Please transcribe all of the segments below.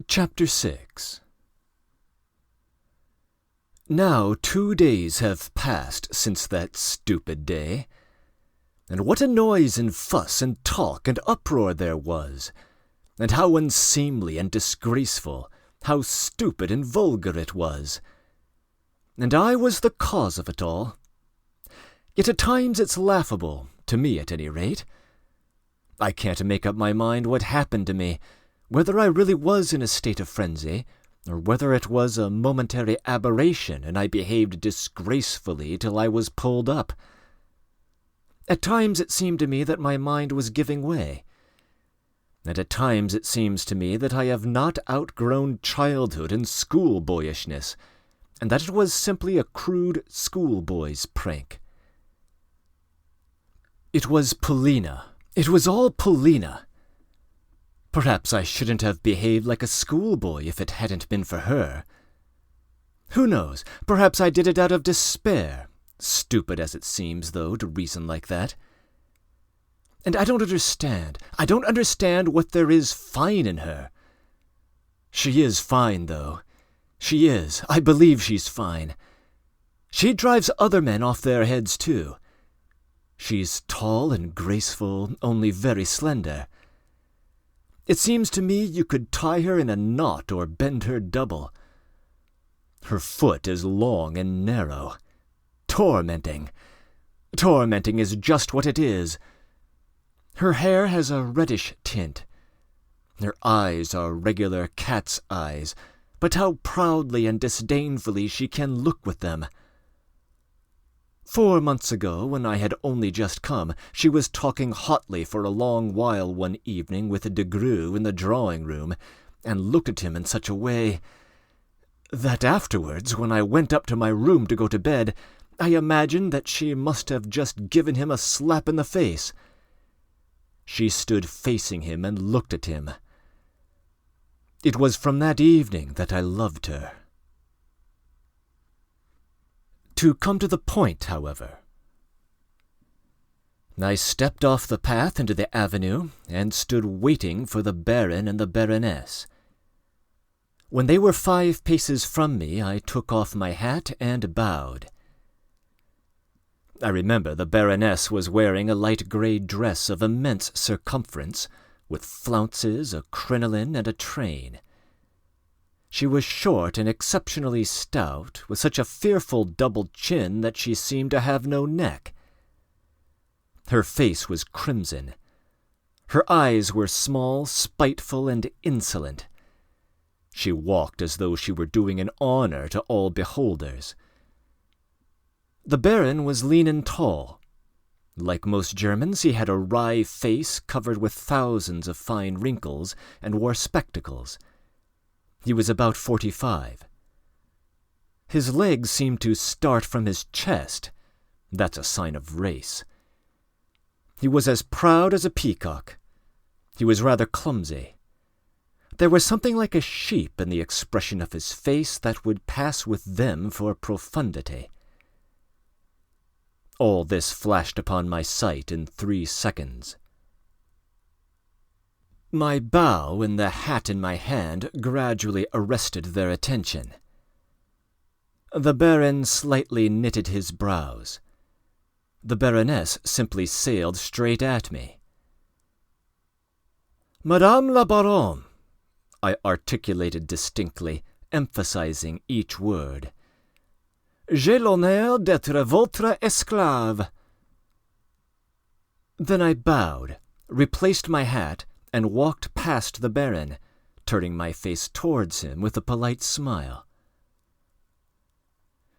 Chapter 6. Now 2 days have passed since that stupid day, and what a noise and fuss and talk and uproar there was, and how unseemly and disgraceful, how stupid and vulgar it was. And I was the cause of it all. Yet at times it's laughable, to me at any rate. I can't make up my mind what happened to me, whether I really was in a state of frenzy, or whether it was a momentary aberration and I behaved disgracefully till I was pulled up. At times it seemed to me that my mind was giving way, and at times it seems to me that I have not outgrown childhood and schoolboyishness, and that it was simply a crude schoolboy's prank. It was Paulina. It was all Paulina. Perhaps I shouldn't have behaved like a schoolboy if it hadn't been for her. Who knows? Perhaps I did it out of despair. Stupid as it seems, though, to reason like that. And I don't understand. I don't understand what there is fine in her. She is fine, though. She is. I believe she's fine. She drives other men off their heads, too. She's tall and graceful, only very slender. It seems to me you could tie her in a knot or bend her double. Her foot is long and narrow. Tormenting. Tormenting is just what it is. Her hair has a reddish tint. Her eyes are regular cat's eyes, but how proudly and disdainfully she can look with them. 4 months ago, when I had only just come, she was talking hotly for a long while one evening with Degrue in the drawing-room, and looked at him in such a way that afterwards, when I went up to my room to go to bed, I imagined that she must have just given him a slap in the face. She stood facing him and looked at him. It was from that evening that I loved her. To come to the point, however, I stepped off the path into the avenue and stood waiting for the Baron and the Baroness. When they were 5 paces from me, I took off my hat and bowed. I remember the Baroness was wearing a light grey dress of immense circumference, with flounces, a crinoline, and a train. She was short and exceptionally stout, with such a fearful double chin that she seemed to have no neck. Her face was crimson. Her eyes were small, spiteful, and insolent. She walked as though she were doing an honor to all beholders. The Baron was lean and tall. Like most Germans, he had a wry face covered with thousands of fine wrinkles, and wore spectacles. He was about 45. His legs seemed to start from his chest. That's a sign of race. He was as proud as a peacock. He was rather clumsy. There was something like a sheep in the expression of his face that would pass with them for profundity. All this flashed upon my sight in 3 seconds. My bow and the hat in my hand gradually arrested their attention. The Baron slightly knitted his brows. The Baroness simply sailed straight at me. "Madame la Baronne," I articulated distinctly, emphasizing each word. "J'ai l'honneur d'être votre esclave." Then I bowed, replaced my hat, and walked past the Baron, turning my face towards him with a polite smile.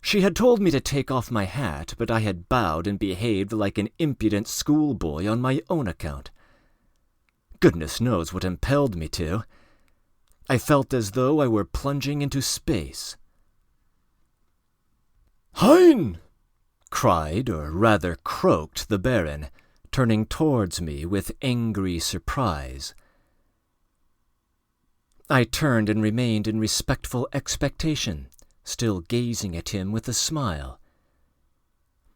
She had told me to take off my hat, but I had bowed and behaved like an impudent schoolboy on my own account. Goodness knows what impelled me to. I felt as though I were plunging into space. "Hein!" cried, or rather croaked, the Baron, turning towards me with angry surprise. I turned and remained in respectful expectation, still gazing at him with a smile.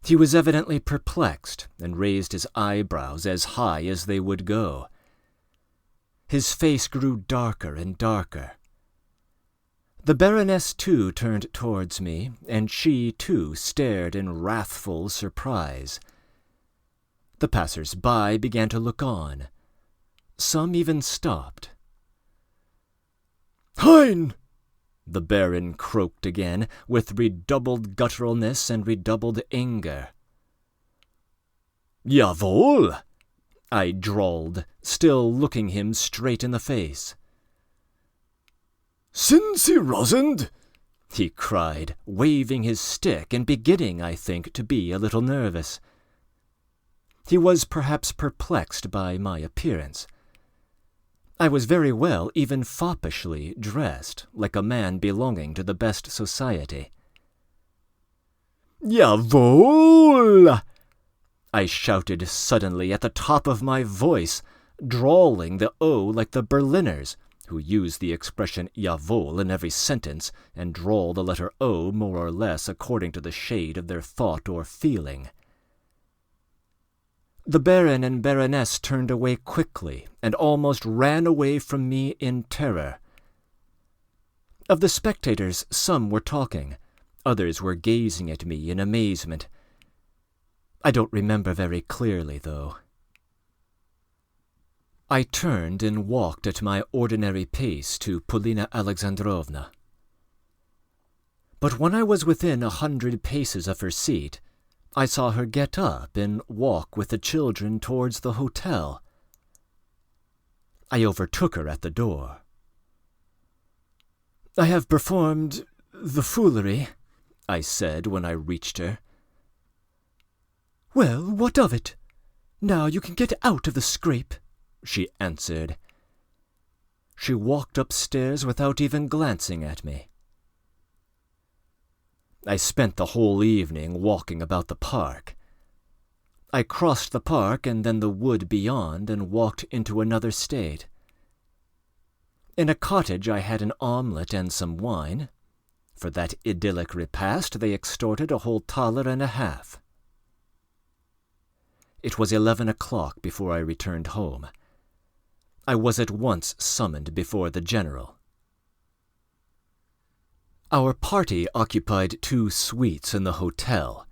He was evidently perplexed, and raised his eyebrows as high as they would go. His face grew darker and darker. The Baroness too turned towards me, and she too stared in wrathful surprise. The passers-by began to look on. Some even stopped. "Hein!" the Baron croaked again, with redoubled gutturalness and redoubled anger. "Jawohl!" I drawled, still looking him straight in the face. "Sind Sie rasend?" he cried, waving his stick and beginning, I think, to be a little nervous. He was perhaps perplexed by my appearance. I was very well, even foppishly, dressed, like a man belonging to the best society. "Jawohl!" I shouted suddenly at the top of my voice, drawling the O like the Berliners, who use the expression jawohl in every sentence and drawl the letter O more or less according to the shade of their thought or feeling. The Baron and Baroness turned away quickly and almost ran away from me in terror. Of the spectators, some were talking, others were gazing at me in amazement. I don't remember very clearly, though. I turned and walked at my ordinary pace to Polina Alexandrovna. But when I was within 100 paces of her seat, I saw her get up and walk with the children towards the hotel. I overtook her at the door. "I have performed the foolery," I said when I reached her. "Well, what of it? Now you can get out of the scrape," she answered. She walked upstairs without even glancing at me. I spent the whole evening walking about the park. I crossed the park and then the wood beyond and walked into another state. In a cottage I had an omelette and some wine. For that idyllic repast they extorted a whole thaler and a half. It was 11 o'clock before I returned home. I was at once summoned before the general. Our party occupied 2 suites in the hotel.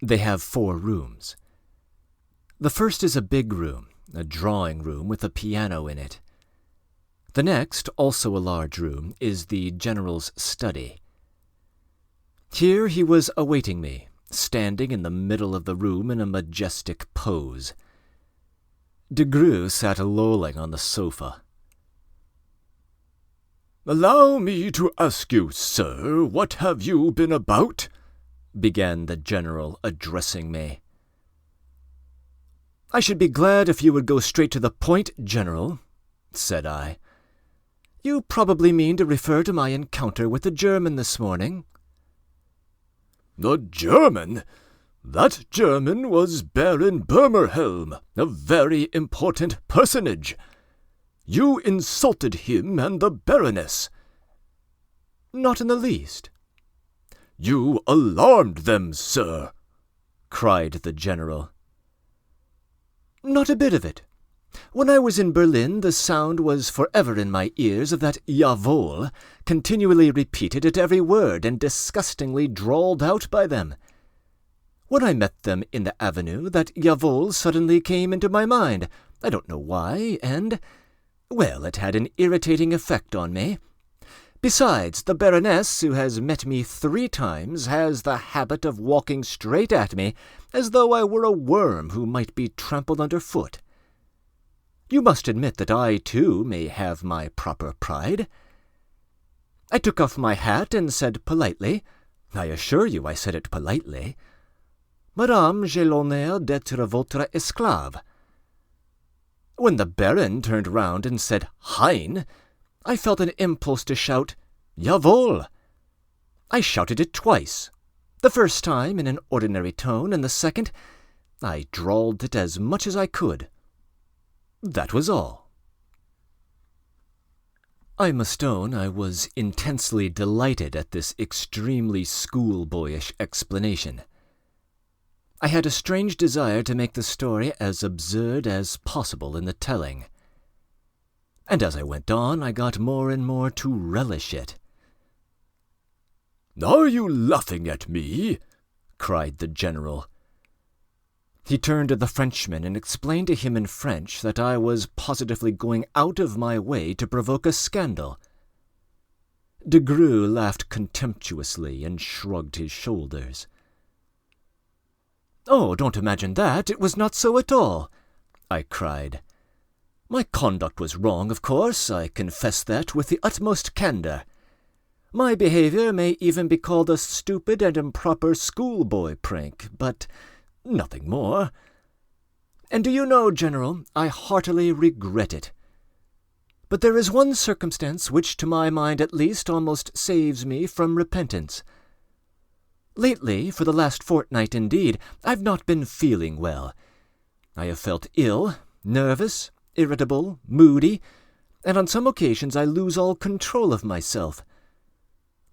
They have 4 rooms. The first is a big room, a drawing room with a piano in it. The next, also a large room, is the general's study. Here he was awaiting me, standing in the middle of the room in a majestic pose. De Greux sat lolling on the sofa. "Allow me to ask you, sir, what have you been about?" began the general, addressing me. "I should be glad if you would go straight to the point, General," said I. "You probably mean to refer to my encounter with the German this morning." "The German? That German was Baron Burmerhelm, a very important personage. You insulted him and the Baroness." "Not in the least." "You alarmed them, sir," cried the general. "Not a bit of it. When I was in Berlin, the sound was forever in my ears of that jawohl, continually repeated at every word and disgustingly drawled out by them. When I met them in the avenue, that jawohl suddenly came into my mind. I don't know why, and, well, it had an irritating effect on me. Besides, the Baroness, who has met me 3 times, has the habit of walking straight at me, as though I were a worm who might be trampled underfoot. You must admit that I, too, may have my proper pride. I took off my hat and said politely, I assure you I said it politely, "Madame, j'ai l'honneur d'être votre esclave." When the Baron turned round and said "Hein," I felt an impulse to shout "Jawohl." I shouted it twice. The first time in an ordinary tone, and the second, I drawled it as much as I could. That was all. I must own I was intensely delighted at this extremely schoolboyish explanation. I had a strange desire to make the story as absurd as possible in the telling. And as I went on, I got more and more to relish it. "Are you laughing at me?" cried the general. He turned to the Frenchman and explained to him in French that I was positively going out of my way to provoke a scandal. De Greux laughed contemptuously and shrugged his shoulders. "Oh, don't imagine that. It was not so at all," I cried. "My conduct was wrong, of course. I confess that with the utmost candour. My behaviour may even be called a stupid and improper schoolboy prank, but nothing more. And do you know, General, I heartily regret it. But there is one circumstance which, to my mind at least, almost saves me from repentance. Lately, for the last fortnight indeed, I've not been feeling well. I have felt ill, nervous, irritable, moody, and on some occasions I lose all control of myself.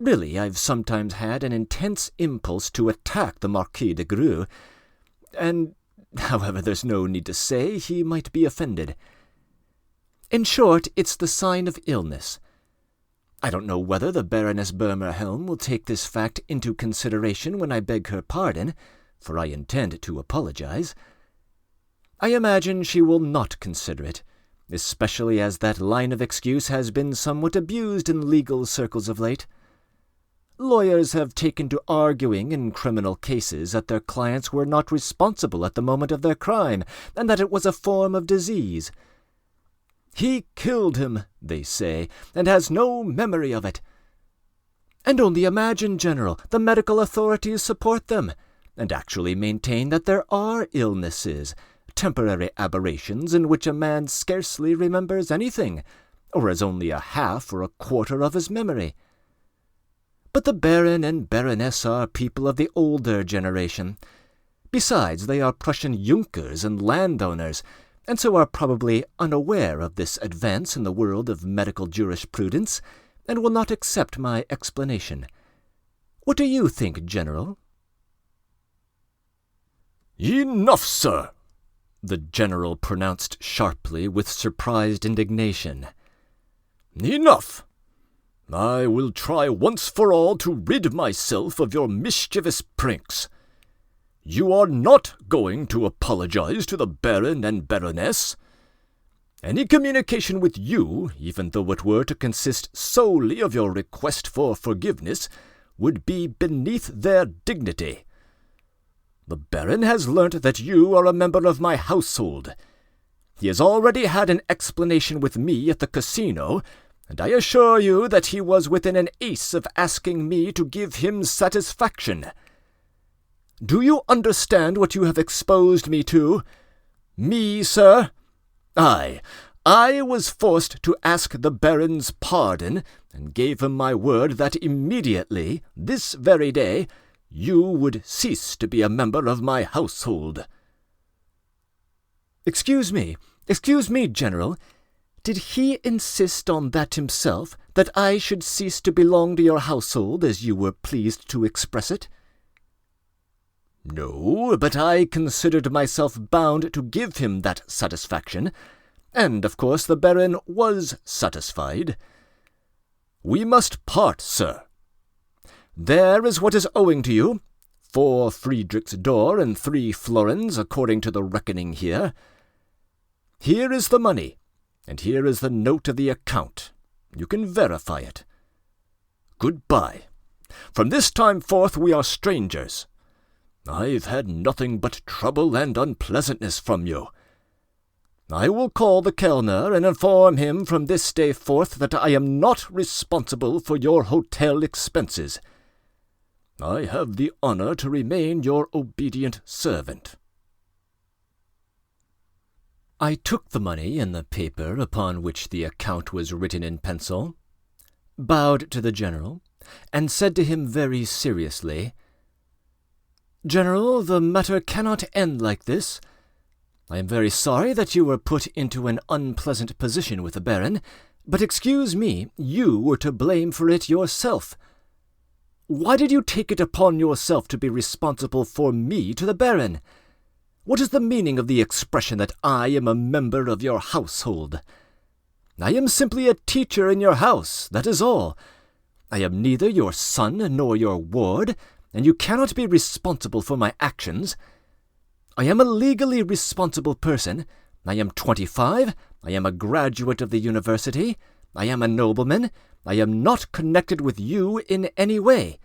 Really, I've sometimes had an intense impulse to attack the Marquis de Greux, and, however, there's no need to say he might be offended. In short, it's the sign of illness. I don't know whether the Baroness Bermerhelm will take this fact into consideration when I beg her pardon, for I intend to apologize. I imagine she will not consider it, especially as that line of excuse has been somewhat abused in legal circles of late. Lawyers have taken to arguing in criminal cases that their clients were not responsible at the moment of their crime, and that it was a form of disease. He killed him, they say, and has no memory of it. And only imagine, General, the medical authorities support them, and actually maintain that there are illnesses, temporary aberrations in which a man scarcely remembers anything, or has only a half or a quarter of his memory. But the Baron and Baroness are people of the older generation. Besides, they are Prussian Junkers and landowners, and so are probably unaware of this advance in the world of medical jurisprudence, and will not accept my explanation. What do you think, General? "Enough, sir," the General pronounced sharply with surprised indignation. "Enough! I will try once for all to rid myself of your mischievous pranks. You are not going to apologize to the Baron and Baroness. Any communication with you, even though it were to consist solely of your request for forgiveness, would be beneath their dignity. The Baron has learnt that you are a member of my household. He has already had an explanation with me at the casino, and I assure you that he was within an ace of asking me to give him satisfaction. Do you understand what you have exposed me to? Me, sir? I was forced to ask the Baron's pardon, and gave him my word that immediately, this very day, you would cease to be a member of my household." Excuse me, General. Did he insist on that himself, that I should cease to belong to your household, as you were pleased to express it? No, but I considered myself bound to give him that satisfaction, and of course the Baron was satisfied. We must part, sir. There is what is owing to you, 4 Friedrichsdor and 3 florins, according to the reckoning here. Here is the money, and here is the note of the account. You can verify it. Goodbye. From this time forth we are strangers. I've had nothing but trouble and unpleasantness from you. I will call the Kellner and inform him from this day forth that I am not responsible for your hotel expenses. I have the honor to remain your obedient servant." I took the money and the paper upon which the account was written in pencil, bowed to the General, and said to him very seriously, "General, the matter cannot end like this. I am very sorry that you were put into an unpleasant position with the Baron, but excuse me, you were to blame for it yourself. Why did you take it upon yourself to be responsible for me to the Baron? What is the meaning of the expression that I am a member of your household? I am simply a teacher in your house, that is all. I am neither your son nor your ward, and you cannot be responsible for my actions. I am a legally responsible person. I am 25. I am a graduate of the university. I am a nobleman. I am not connected with you in any way.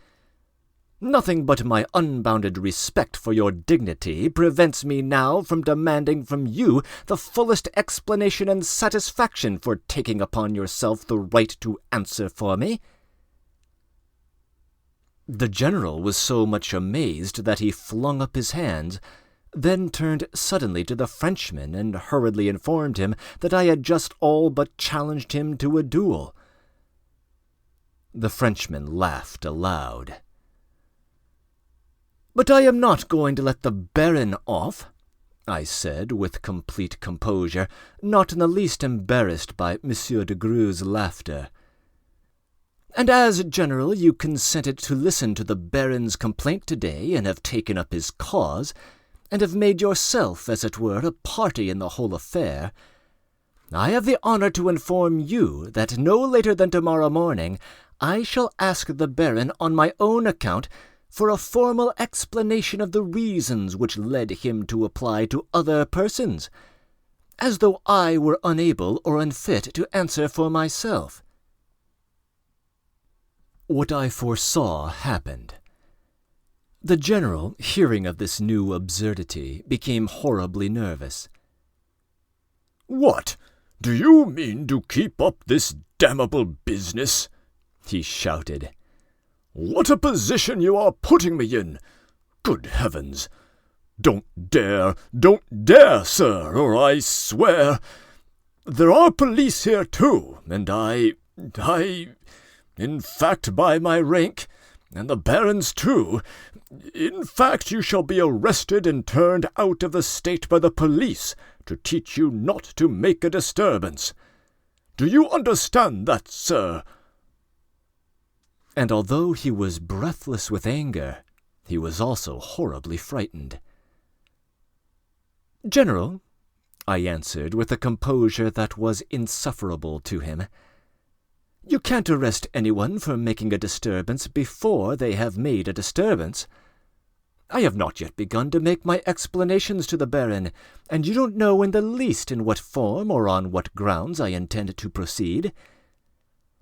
Nothing but my unbounded respect for your dignity prevents me now from demanding from you the fullest explanation and satisfaction for taking upon yourself the right to answer for me." The general was so much amazed that he flung up his hands, then turned suddenly to the Frenchman and hurriedly informed him that I had just all but challenged him to a duel. The Frenchman laughed aloud. "But I am not going to let the Baron off," I said with complete composure, not in the least embarrassed by Monsieur de Gru's laughter. "And as general you consented to listen to the Baron's complaint today and have taken up his cause, and have made yourself, as it were, a party in the whole affair, I have the honour to inform you that no later than tomorrow morning I shall ask the Baron on my own account for a formal explanation of the reasons which led him to apply to other persons, as though I were unable or unfit to answer for myself." What I foresaw happened. The general, hearing of this new absurdity, became horribly nervous. "What? Do you mean to keep up this damnable business?" he shouted. "What a position you are putting me in! Good heavens! Don't dare, sir, or I swear. There are police here too, and in fact, by my rank, and the Baron's too, in fact, you shall be arrested and turned out of the state by the police to teach you not to make a disturbance. Do you understand that, sir?" And although he was breathless with anger, he was also horribly frightened. "General," I answered with a composure that was insufferable to him, "you can't arrest anyone for making a disturbance before they have made a disturbance. I have not yet begun to make my explanations to the Baron, and you don't know in the least in what form or on what grounds I intend to proceed.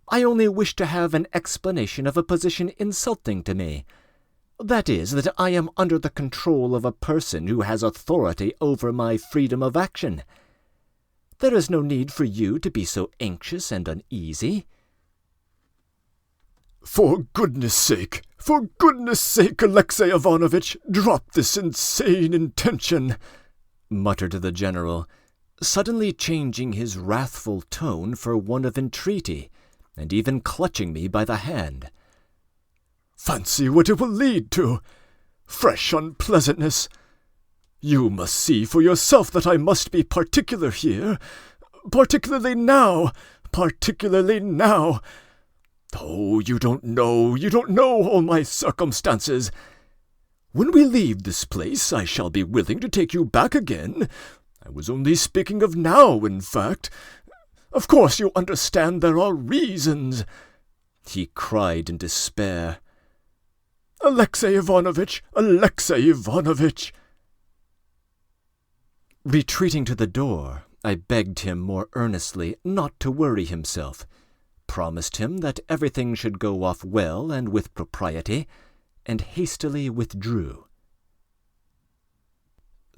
I only wish to have an explanation of a position insulting to me. That is, that I am under the control of a person who has authority over my freedom of action. There is no need for you to be so anxious and uneasy." For goodness sake, Alexey Ivanovitch, drop this insane intention," muttered the general, suddenly changing his wrathful tone for one of entreaty, and even clutching me by the hand. "Fancy what it will lead to! Fresh unpleasantness! You must see for yourself that I must be particular here, particularly now. Oh, you don't know all my circumstances. When we leave this place, I shall be willing to take you back again. I was only speaking of now, in fact. Of course you understand there are reasons," he cried in despair. Alexey Ivanovitch! Retreating to the door, I begged him more earnestly not to worry himself, promised him that everything should go off well and with propriety, and hastily withdrew.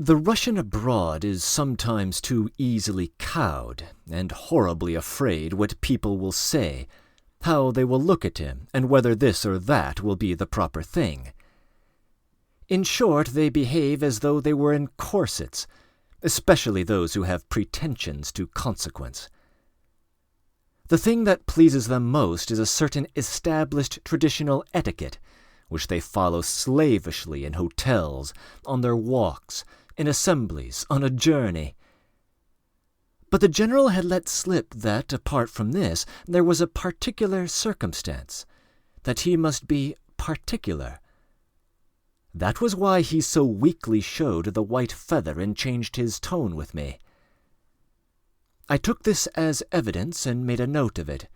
The Russian abroad is sometimes too easily cowed, and horribly afraid what people will say, how they will look at him, and whether this or that will be the proper thing. In short, they behave as though they were in corsets, especially those who have pretensions to consequence. The thing that pleases them most is a certain established traditional etiquette, which they follow slavishly in hotels, on their walks, in assemblies, on a journey. But the general had let slip that, apart from this, there was a particular circumstance, that he must be particular. That was why he so weakly showed the white feather and changed his tone with me. I took this as evidence and made a note of it,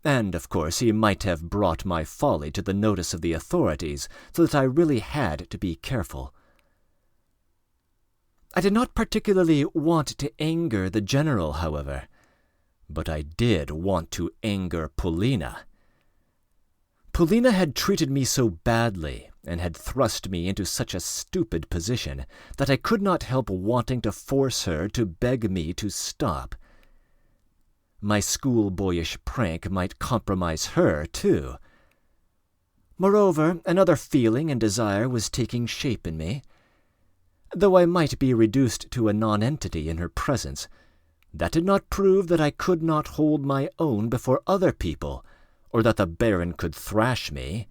And, of course, he might have brought my folly to the notice of the authorities, so that I really had to be careful. I did not particularly want to anger the general, however, but I did want to anger Polina. Polina had treated me so badly, and had thrust me into such a stupid position, that I could not help wanting to force her to beg me to stop. My schoolboyish prank might compromise her, too. Moreover, another feeling and desire was taking shape in me. Though I might be reduced to a nonentity in her presence, that did not prove that I could not hold my own before other people, or that the Baron could thrash me.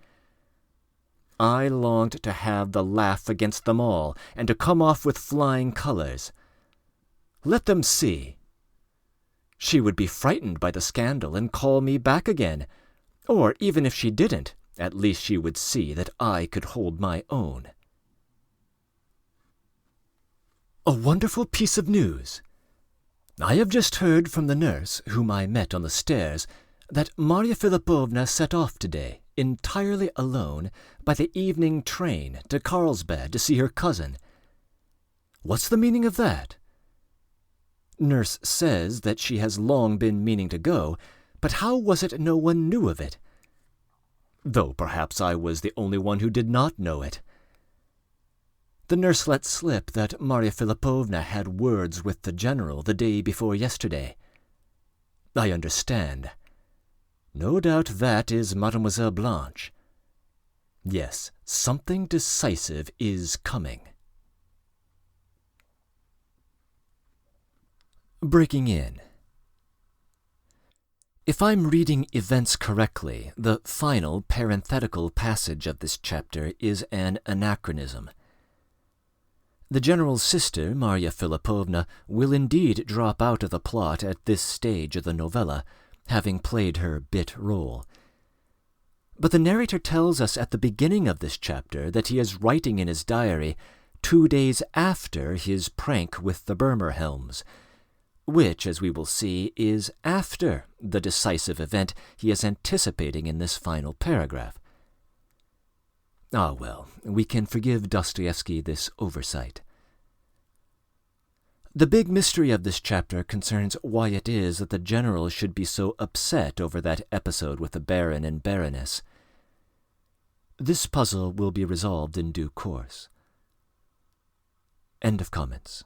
I longed to have the laugh against them all, and to come off with flying colors. Let them see. She would be frightened by the scandal and call me back again, or even if she didn't, at least she would see that I could hold my own. A wonderful piece of news. I have just heard from the nurse, whom I met on the stairs, that Marya Philippovna set off today, entirely alone, by the evening train to Carlsbad to see her cousin. What's the meaning of that? Nurse says that she has long been meaning to go, but how was it no one knew of it? Though perhaps I was the only one who did not know it. The nurse let slip that Marya Philippovna had words with the general the day before yesterday. I understand. No doubt that is Mademoiselle Blanche. Yes, something decisive is coming. Breaking in. If I'm reading events correctly, the final parenthetical passage of this chapter is an anachronism. The general's sister, Marya Philippovna, will indeed drop out of the plot at this stage of the novella, having played her bit role. But the narrator tells us at the beginning of this chapter that he is writing in his diary 2 days after his prank with the Burmerhelms, which, as we will see, is after the decisive event he is anticipating in this final paragraph. Ah, well, we can forgive Dostoevsky this oversight. The big mystery of this chapter concerns why it is that the general should be so upset over that episode with the Baron and Baroness. This puzzle will be resolved in due course. End of comments.